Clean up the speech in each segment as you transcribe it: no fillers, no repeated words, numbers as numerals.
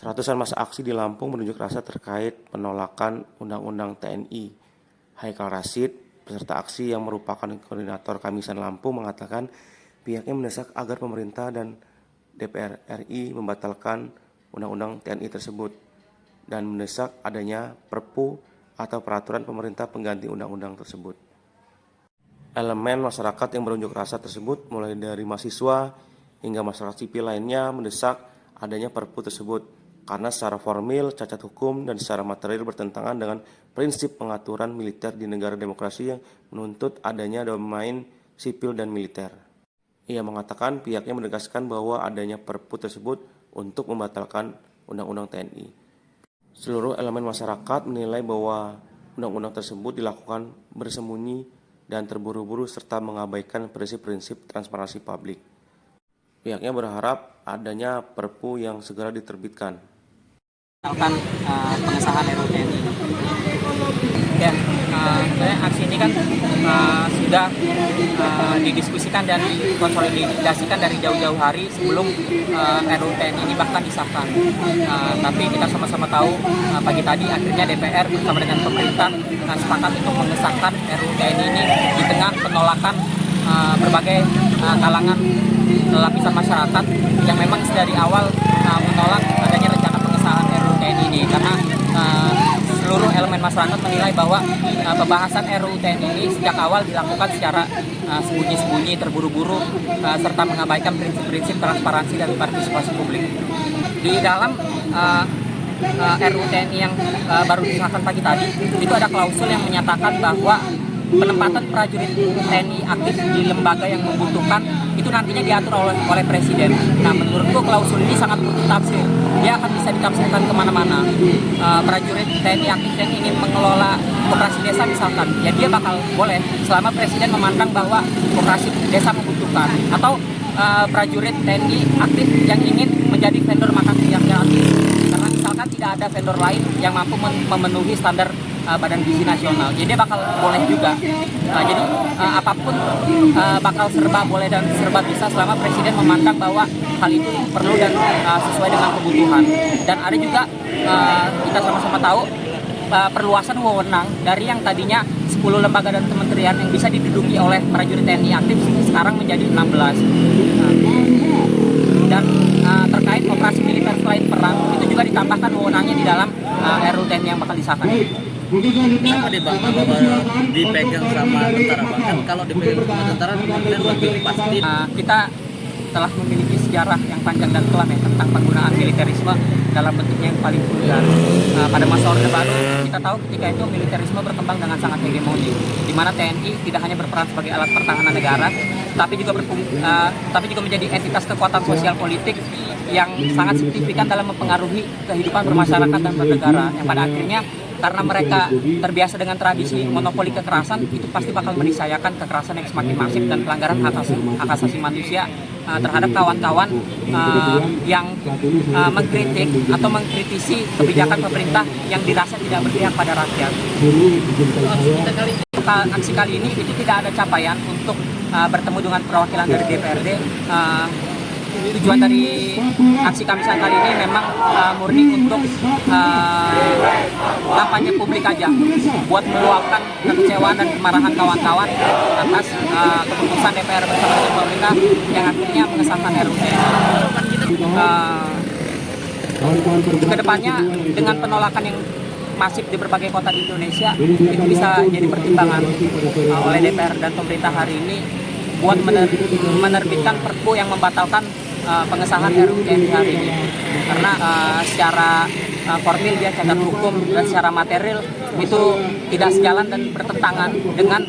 Ratusan massa aksi di Lampung berunjuk rasa terkait penolakan Undang-Undang TNI. Haikal Rashid, peserta aksi yang merupakan koordinator Kamisan Lampung, mengatakan pihaknya mendesak agar pemerintah dan DPR RI membatalkan Undang-Undang TNI tersebut dan mendesak adanya Perpu atau peraturan pemerintah pengganti undang-undang tersebut. Elemen masyarakat yang berunjuk rasa tersebut, mulai dari mahasiswa hingga masyarakat sipil lainnya, mendesak adanya Perpu tersebut karena secara formil, cacat hukum, dan secara material bertentangan dengan prinsip pengaturan militer di negara demokrasi yang menuntut adanya domain sipil dan militer. Ia mengatakan pihaknya menegaskan bahwa adanya Perpu tersebut untuk membatalkan Undang-Undang TNI. Seluruh elemen masyarakat menilai bahwa undang-undang tersebut dilakukan bersembunyi dan terburu-buru serta mengabaikan prinsip-prinsip transparansi publik. Pihaknya berharap adanya Perpu yang segera diterbitkan. Pengesahan RUU TNI. Dan sebenarnya aksi ini kan sudah didiskusikan dan dikonsolidasikan dari jauh-jauh hari sebelum RUU TNI ini bahkan disahkan. Tapi kita sama-sama tahu pagi tadi akhirnya DPR bersama dengan pemerintah sepakat untuk mengesahkan RUU TNI ini di tengah penolakan berbagai kalangan lapisan masyarakat yang memang dari awal menolak adanya rencana pengesahan RUU TNI ini karena seluruh elemen masyarakat menilai bahwa pembahasan RUU TNI ini sejak awal dilakukan secara sembunyi-sembunyi, terburu-buru, serta mengabaikan prinsip-prinsip transparansi dan partisipasi publik. Di dalam RUU TNI yang baru disahkan pagi tadi, itu ada klausul yang menyatakan bahwa penempatan prajurit TNI aktif di lembaga yang membutuhkan itu nantinya diatur oleh Presiden. Nah, menurutku klausul ini sangat multitafsir. Dia akan bisa ditafsirkan kemana-mana. Prajurit TNI aktif yang ingin mengelola koperasi desa misalkan, ya dia bakal boleh selama Presiden memandang bahwa koperasi desa membutuhkan. Atau prajurit TNI aktif yang ingin menjadi vendor makan siang gratis karena misalkan tidak ada vendor lain yang mampu memenuhi standar Badan Gizi Nasional, jadi dia bakal boleh juga. Jadi apapun bakal serba boleh dan serba bisa selama Presiden memandang bahwa hal itu perlu dan sesuai dengan kebutuhan. Dan ada juga kita sama-sama tahu perluasan wewenang dari yang tadinya 10 lembaga dan kementerian yang bisa diduduki oleh prajurit TNI aktif sekarang menjadi 16. Dan terkait operasi militer selain perang itu juga ditambahkan wewenangnya di dalam RUU TNI yang bakal disahkan. Kenapa deh Bang bahwa dipegang sama tentara Bang? Kan kalau dipegang sama tentara kemudian lebih pasti. Kita telah memiliki sejarah yang panjang dan kelam ya tentang penggunaan militerisme dalam bentuknya yang paling vulgar. Pada masa Orde Baru kita tahu ketika itu militerisme berkembang dengan sangat hegemoni, di mana TNI tidak hanya berperan sebagai alat pertahanan negara, tapi juga menjadi entitas kekuatan sosial politik yang sangat signifikan dalam mempengaruhi kehidupan bermasyarakat dan bernegara. Yang pada akhirnya karena mereka terbiasa dengan tradisi monopoli kekerasan, itu pasti bakal meniscayakan kekerasan yang semakin masif dan pelanggaran hak asasi manusia terhadap kawan-kawan yang mengkritik atau mengkritisi kebijakan pemerintah yang dirasa tidak berpihak pada rakyat. Aksi kali ini itu tidak ada capaian untuk bertemu dengan perwakilan dari DPRD. Tujuan dari aksi Kamisan kali ini memang murni untuk kampanye publik aja, buat meluapkan kekecewaan dan kemarahan kawan-kawan atas keputusan DPR bersama dengan pemerintah yang akhirnya mengesahkan RUU TNI. Kedepannya dengan penolakan yang masif di berbagai kota di Indonesia, itu bisa jadi pertimbangan oleh DPR dan pemerintah hari ini buat menerbitkan Perpu yang membatalkan pengesahan RUU TNI hari ini, karena secara formil dia cacat hukum dan secara material itu tidak sejalan dan bertentangan dengan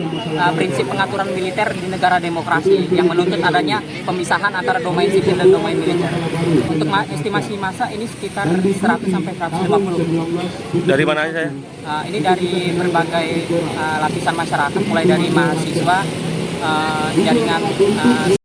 prinsip pengaturan militer di negara demokrasi yang menuntut adanya pemisahan antara domain sipil dan domain militer. Untuk estimasi massa ini sekitar 100 sampai 150. Dari mana aja saya? Ini dari berbagai lapisan masyarakat, mulai dari mahasiswa, jaringan